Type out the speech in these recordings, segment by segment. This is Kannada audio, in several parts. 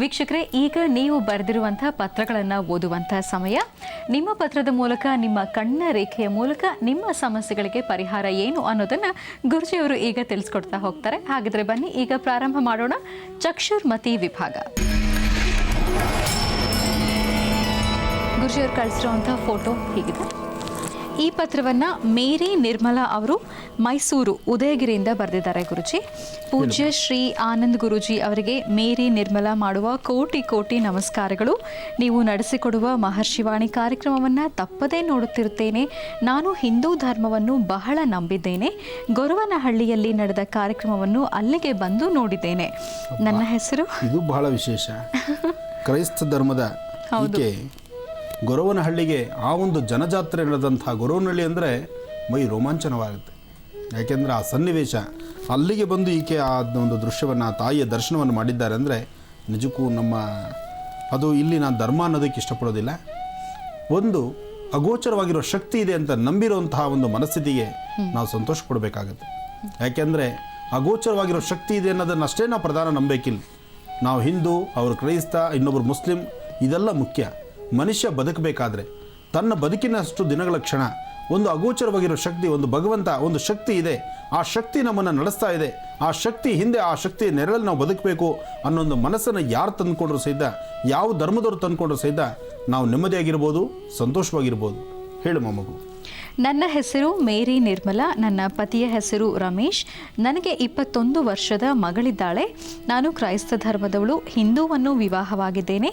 ವೀಕ್ಷಕರೇ, ಈಗ ನೀವು ಬರೆದಿರುವಂತಹ ಪತ್ರಗಳನ್ನು ಓದುವಂತಹ ಸಮಯ. ನಿಮ್ಮ ಪತ್ರದ ಮೂಲಕ, ನಿಮ್ಮ ಕಣ್ಣ ರೇಖೆಯ ಮೂಲಕ ನಿಮ್ಮ ಸಮಸ್ಯೆಗಳಿಗೆ ಪರಿಹಾರ ಏನು ಅನ್ನೋದನ್ನು ಗುರುಜಿಯವರು ಈಗ ತಿಳಿಸ್ಕೊಡ್ತಾ ಹೋಗ್ತಾರೆ. ಹಾಗಿದ್ರೆ ಬನ್ನಿ ಈಗ ಪ್ರಾರಂಭ ಮಾಡೋಣ. ಚಕ್ಷುರ್ಮತಿ ವಿಭಾಗ. ಗುರುಜಿಯವರು ಕಳಿಸಿರುವಂತಹ ಫೋಟೋ ಹೀಗಿದೆ. ಈ ಪತ್ರವನ್ನು ಮೇರಿ ನಿರ್ಮಲಾ ಅವರು ಮೈಸೂರು ಉದಯಗಿರಿಯಿಂದ ಬರೆದಿದ್ದಾರೆ. ಗುರುಜಿ, ಪೂಜ್ಯ ಶ್ರೀ ಆನಂದ್ ಗುರುಜಿ ಅವರಿಗೆ ಮೇರಿ ನಿರ್ಮಲಾ ಮಾಡುವ ಕೋಟಿ ಕೋಟಿ ನಮಸ್ಕಾರಗಳು. ನೀವು ನಡೆಸಿಕೊಡುವ ಮಹರ್ಷಿವಾಣಿ ಕಾರ್ಯಕ್ರಮವನ್ನು ತಪ್ಪದೇ ನೋಡುತ್ತಿರುತ್ತೇನೆ. ನಾನು ಹಿಂದೂ ಧರ್ಮವನ್ನು ಬಹಳ ನಂಬಿದ್ದೇನೆ. ಗೊರವನಹಳ್ಳಿಯಲ್ಲಿ ನಡೆದ ಕಾರ್ಯಕ್ರಮವನ್ನು ಅಲ್ಲಿಗೆ ಬಂದು ನೋಡಿದ್ದೇನೆ. ನನ್ನ ಹೆಸರು, ಇದು ಬಹಳ ವಿಶೇಷ, ಕ್ರೈಸ್ತ ಧರ್ಮದ ಈಕೆ ಗೊರವನಹಳ್ಳಿಗೆ ಆ ಒಂದು ಜನಜಾತ್ರೆ ನಡೆದಂಥ ಗೊರವನಹಳ್ಳಿ ಅಂದರೆ ಮೈ ರೋಮಾಂಚನವಾಗುತ್ತೆ. ಯಾಕೆಂದರೆ ಆ ಸನ್ನಿವೇಶ, ಅಲ್ಲಿಗೆ ಬಂದು ಈಕೆ ಆ ಒಂದು ದೃಶ್ಯವನ್ನು, ತಾಯಿಯ ದರ್ಶನವನ್ನು ಮಾಡಿದ್ದಾರೆ ಅಂದರೆ ನಿಜಕ್ಕೂ ಅದು ಇಲ್ಲಿ ನಾನು ಧರ್ಮ ಅನ್ನೋದಕ್ಕೆ ಇಷ್ಟಪಡೋದಿಲ್ಲ. ಒಂದು ಅಗೋಚರವಾಗಿರೋ ಶಕ್ತಿ ಇದೆ ಅಂತ ನಂಬಿರುವಂತಹ ಒಂದು ಮನಸ್ಥಿತಿಗೆ ನಾವು ಸಂತೋಷ ಪಡಬೇಕಾಗತ್ತೆ. ಯಾಕೆಂದರೆ ಅಗೋಚರವಾಗಿರೋ ಶಕ್ತಿ ಇದೆ ಅನ್ನೋದನ್ನಷ್ಟೇ ನಾವು ಪ್ರಧಾನ ನಂಬೇಕಿಲ್ಲ. ನಾವು ಹಿಂದೂ, ಅವರು ಕ್ರೈಸ್ತ, ಇನ್ನೊಬ್ಬರು ಮುಸ್ಲಿಂ, ಇದೆಲ್ಲ ಮುಖ್ಯ. ಮನುಷ್ಯ ಬದುಕಬೇಕಾದ್ರೆ ತನ್ನ ಬದುಕಿನಷ್ಟು ದಿನಗಳ ಕ್ಷಣ ಒಂದು ಅಗೋಚರವಾಗಿರೋ ಶಕ್ತಿ, ಒಂದು ಭಗವಂತ, ಒಂದು ಶಕ್ತಿ ಇದೆ. ಆ ಶಕ್ತಿ ನಮ್ಮನ್ನು ನಡೆಸ್ತಾ ಇದೆ. ಆ ಶಕ್ತಿ ಹಿಂದೆ, ಆ ಶಕ್ತಿಯ ನೆರಳಲ್ಲಿ ನಾವು ಬದುಕಬೇಕು ಅನ್ನೊಂದು ಮನಸ್ಸನ್ನು ಯಾರು ತಂದುಕೊಂಡ್ರು ಸಹಿತ, ಯಾವ ಧರ್ಮದವರು ತಂದುಕೊಂಡ್ರು ಸಹಿತ ನಾವು ನೆಮ್ಮದಿಯಾಗಿರ್ಬೋದು, ಸಂತೋಷವಾಗಿರ್ಬೋದು. ಹೇಳು ಮಗು. ನನ್ನ ಹೆಸರು ಮೇರಿ ನಿರ್ಮಲಾ. ನನ್ನ ಪತಿಯ ಹೆಸರು ರಮೇಶ್. ನನಗೆ 21 ವರ್ಷದ ಮಗಳಿದ್ದಾಳೆ. ನಾನು ಕ್ರೈಸ್ತ ಧರ್ಮದವಳು, ಹಿಂದೂವನ್ನು ವಿವಾಹವಾಗಿದ್ದೇನೆ.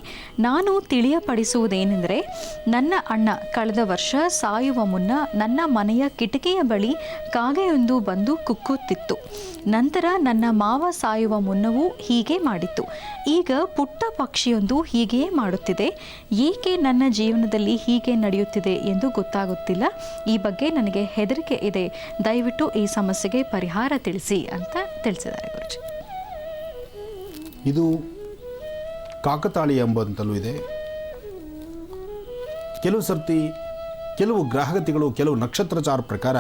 ನಾನು ತಿಳಿಯಪಡಿಸುವುದೇನೆಂದರೆ, ನನ್ನ ಅಣ್ಣ ಕಳೆದ ವರ್ಷ ಸಾಯುವ ಮುನ್ನ ನನ್ನ ಮನೆಯ ಕಿಟಕಿಯ ಬಳಿ ಕಾಗೆಯೊಂದು ಬಂದು ಕುಕ್ಕುತ್ತಿತ್ತು. ನಂತರ ನನ್ನ ಮಾವ ಸಾಯುವ ಮುನ್ನವೂ ಹೀಗೆ ಮಾಡಿತ್ತು. ಈಗ ಪುಟ್ಟ ಪಕ್ಷಿಯೊಂದು ಹೀಗೆಯೇ ಮಾಡುತ್ತಿದೆ. ಏಕೆ ನನ್ನ ಜೀವನದಲ್ಲಿ ಹೀಗೆ ನಡೆಯುತ್ತಿದೆ ಎಂದು ಗೊತ್ತಾಗುತ್ತಿಲ್ಲ. ಈ ಬಗ್ಗೆ ನನಗೆ ಹೆದರಿಕೆ ಇದೆ. ದಯವಿಟ್ಟು ಈ ಸಮಸ್ಯೆಗೆ ಪರಿಹಾರ ತಿಳಿಸಿ ಅಂತ ತಿಳಿಸಿದ್ದಾರೆ ಗುರುಜಿ. ಇದು ಕಾಕತಾಳಿ ಎಂಬಂತಲೂ ಇದೆ. ಕೆಲವು ಸರ್ತಿ ಕೆಲವು ಗ್ರಹಗತಿಗಳು, ಕೆಲವು ನಕ್ಷತ್ರಚಾರ ಪ್ರಕಾರ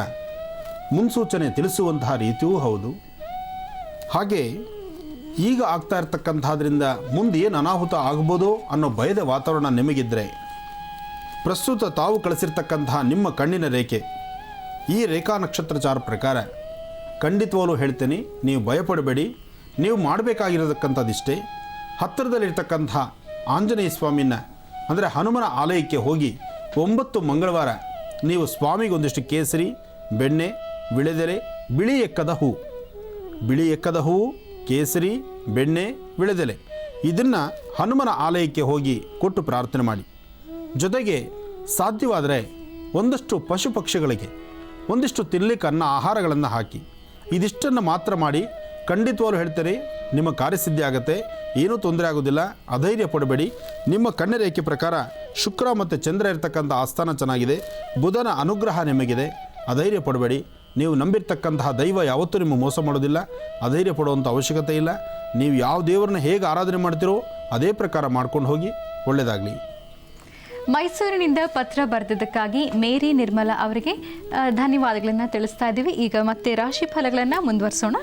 ಮುನ್ಸೂಚನೆ ತಿಳಿಸುವಂತಹ ರೀತಿಯೂ ಹೌದು. ಹಾಗೆ ಈಗ ಆಗ್ತಾ ಇರ್ತಕ್ಕಂಥದ್ರಿಂದ ಮುಂದೆ ಏನು ಅನಾಹುತ ಆಗ್ಬೋದೋ ಅನ್ನೋ ಭಯದ ವಾತಾವರಣ ನಿಮಗಿದ್ರೆ, ಪ್ರಸ್ತುತ ತಾವು ಕಳಿಸಿರ್ತಕ್ಕಂತಹ ನಿಮ್ಮ ಕಣ್ಣಿನ ರೇಖೆ, ಈ ರೇಖಾ ನಕ್ಷತ್ರಚಾರ ಪ್ರಕಾರ ಖಂಡಿತವಾಗಲೂ ಹೇಳ್ತೇನೆ, ನೀವು ಭಯಪಡಬೇಡಿ. ನೀವು ಮಾಡಬೇಕಾಗಿರತಕ್ಕಂಥದ್ದಿಷ್ಟೇ, ಹತ್ತಿರದಲ್ಲಿರ್ತಕ್ಕಂಥ ಆಂಜನೇಯ ಸ್ವಾಮಿನ ಅಂದರೆ ಹನುಮನ ಆಲಯಕ್ಕೆ ಹೋಗಿ 9 ಮಂಗಳವಾರ ನೀವು ಸ್ವಾಮಿಗೆ ಒಂದಿಷ್ಟು ಕೇಸರಿ, ಬೆಣ್ಣೆ, ವಿಳೆದೆಲೆ, ಬಿಳಿ ಎಕ್ಕದ ಹೂವು, ಕೇಸರಿ, ಬೆಣ್ಣೆ, ವಿಳೆದೆಲೆ, ಇದನ್ನು ಹನುಮನ ಆಲಯಕ್ಕೆ ಹೋಗಿ ಕೊಟ್ಟು ಪ್ರಾರ್ಥನೆ ಮಾಡಿ. ಜೊತೆಗೆ ಸಾಧ್ಯವಾದರೆ ಒಂದಷ್ಟು ಪಶು ಪಕ್ಷಿಗಳಿಗೆ ಒಂದಿಷ್ಟು ತಿನ್ನಲಿಕ್ಕೆ ಆಹಾರಗಳನ್ನು ಹಾಕಿ. ಇದಿಷ್ಟನ್ನು ಮಾತ್ರ ಮಾಡಿ. ಖಂಡಿತವಾಗ್ಲೂ ಹೇಳ್ತೇನೆ, ನಿಮ್ಮ ಕಾರ್ಯಸಿದ್ಧಿ ಆಗುತ್ತೆ, ಏನೂ ತೊಂದರೆ ಆಗೋದಿಲ್ಲ. ಅಧೈರ್ಯ ಪಡಬೇಡಿ. ನಿಮ್ಮ ಕಣ್ಣರೇಖೆ ಪ್ರಕಾರ ಶುಕ್ರ ಮತ್ತು ಚಂದ್ರ ಇರತಕ್ಕಂಥ ಆಸ್ಥಾನ ಚೆನ್ನಾಗಿದೆ. ಬುಧನ ಅನುಗ್ರಹ ನಿಮಗಿದೆ. ಅಧೈರ್ಯ ಪಡಬೇಡಿ. ನೀವು ನಂಬಿರ್ತಕ್ಕಂತಹ ದೈವ ಯಾವತ್ತೂ ನಿಮ್ಮ ಮೋಸ ಮಾಡೋದಿಲ್ಲ. ಅಧೈರ್ಯ ಪಡುವಂಥ ಅವಶ್ಯಕತೆ ಇಲ್ಲ. ನೀವು ಯಾವ ದೇವರನ್ನ ಹೇಗೆ ಆರಾಧನೆ ಮಾಡ್ತೀರೋ ಅದೇ ಪ್ರಕಾರ ಮಾಡ್ಕೊಂಡು ಹೋಗಿ. ಒಳ್ಳೆಯದಾಗಲಿ. ಮೈಸೂರಿನಿಂದ ಪತ್ರ ಬರೆದಿದ್ದಕ್ಕಾಗಿ ಮೇರಿ ನಿರ್ಮಲಾ ಅವರಿಗೆ ಧನ್ಯವಾದಗಳನ್ನು ತಿಳಿಸ್ತಾ ಇದ್ದೀವಿ. ಈಗ ಮತ್ತೆ ರಾಶಿ ಫಲಗಳನ್ನು ಮುಂದುವರಿಸೋಣ.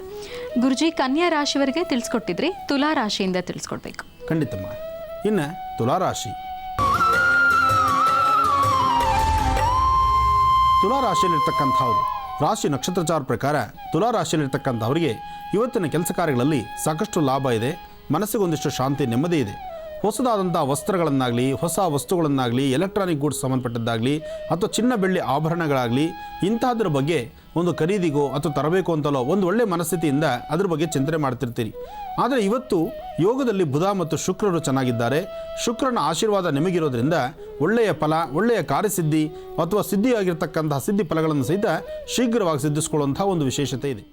ಗುರುಜಿ, ಕನ್ಯಾ ರಾಶಿಯವರಿಗೆ ತಿಳಿಸ್ಕೊಟ್ಟಿದ್ರಿ, ತುಲಾ ರಾಶಿಯಿಂದ ತಿಳಿಸ್ಕೊಡ್ಬೇಕು. ಖಂಡಿತಮ್ಮ. ಇನ್ನು ತುಲಾರಾಶಿ, ತುಲಾರಾಶಿಯಲ್ಲಿರ್ತಕ್ಕಂಥವ್ರು, ರಾಶಿ ನಕ್ಷತ್ರಚಾರ ಪ್ರಕಾರ ತುಲಾರಾಶಿಯಲ್ಲಿರ್ತಕ್ಕಂಥವರಿಗೆ ಇವತ್ತಿನ ಕೆಲಸ ಕಾರ್ಯಗಳಲ್ಲಿ ಸಾಕಷ್ಟು ಲಾಭ ಇದೆ. ಮನಸ್ಸಿಗೊಂದಿಷ್ಟು ಶಾಂತಿ, ನೆಮ್ಮದಿ ಇದೆ. ಹೊಸದಾದಂಥ ವಸ್ತ್ರಗಳನ್ನಾಗಲಿ, ಹೊಸ ವಸ್ತುಗಳನ್ನಾಗಲಿ, ಎಲೆಕ್ಟ್ರಾನಿಕ್ ಗೂಡ್ಸ್ ಸಂಬಂಧಪಟ್ಟದ್ದಾಗಲಿ ಅಥವಾ ಚಿನ್ನ ಬೆಳ್ಳಿ ಆಭರಣಗಳಾಗಲಿ, ಇಂತಹದ್ರ ಬಗ್ಗೆ ಒಂದು ಖರೀದಿಗೋ ಅಥವಾ ತರಬೇಕು ಅಂತಲೋ ಒಂದು ಒಳ್ಳೆಯ ಮನಸ್ಥಿತಿಯಿಂದ ಅದ್ರ ಬಗ್ಗೆ ಚಿಂತನೆ ಮಾಡ್ತಿರ್ತೀರಿ. ಆದರೆ ಇವತ್ತು ಯೋಗದಲ್ಲಿ ಬುಧ ಮತ್ತು ಶುಕ್ರರು ಚೆನ್ನಾಗಿದ್ದಾರೆ. ಶುಕ್ರನ ಆಶೀರ್ವಾದ ನಿಮಗಿರೋದ್ರಿಂದ ಒಳ್ಳೆಯ ಫಲ, ಒಳ್ಳೆಯ ಕಾರ್ಯಸಿದ್ಧಿ ಅಥವಾ ಸಿದ್ಧಿಯಾಗಿರ್ತಕ್ಕಂತಹ ಸಿದ್ಧಿ ಫಲಗಳನ್ನು ಸಹಿತ ಶೀಘ್ರವಾಗಿ ಸಿದ್ಧಿಸ್ಕೊಳ್ಳುವಂಥ ಒಂದು ವಿಶೇಷತೆ ಇದೆ.